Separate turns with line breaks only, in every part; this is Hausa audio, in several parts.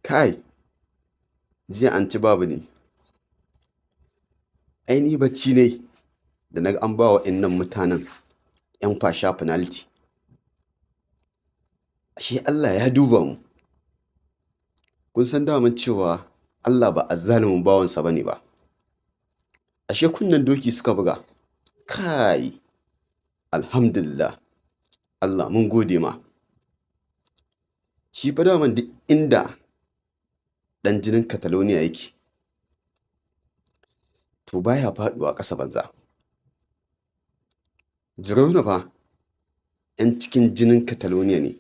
Kai, jiya an ci babu ne. Ai bacci ne da na an ba wa innan mutanen 'yan fasha penalty. Ashe Allah ya duba mu. Kun san daman cewa Allah ba azzalumin bawansa ba ne ba. Ashe kunnen doki suka buga. Kai, alhamdulillah. Allah mun gode ma. Shi fa daman duk inda ɗan jinin Catalonia yake, to baya faɗuwa ƙasa banza. Girona fa 'yan cikin jinin Catalonia ne.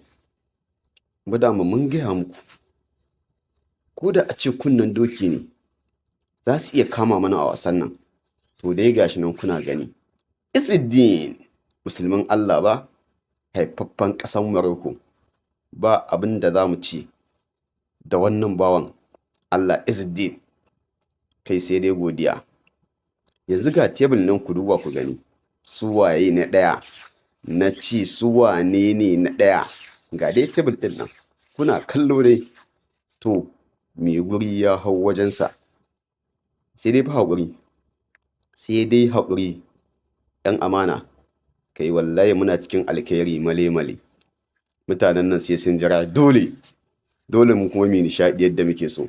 Ba dama mun gaya muku. Ko da a ce kunnen doki ne, za su iya kama mana a wasan nan. To dai gashi nan kuna gani. Izzuddin, musulmin Allah ba, haifaffen ƙasar Morocco. Ba abin da za mu ci da wannan bawan Allah Izzuddin. Kai sai dai godiya. Yanzu ga tebul nan ku duba ku gani. Su waye na ɗaya? Na ci su wane ne na ɗaya? Ga dai tebul ɗin nan. Kuna kallo dai. To, mai guri ya hau wajensa. Sai dai fa haƙuri. Sai dai haƙuri. ‘Yan amana. Kai wallahi muna cikin alkhairi male-male. Mutanen nan sai sun jira dole. Dole mu kuma mu nishaɗi yadda muke so.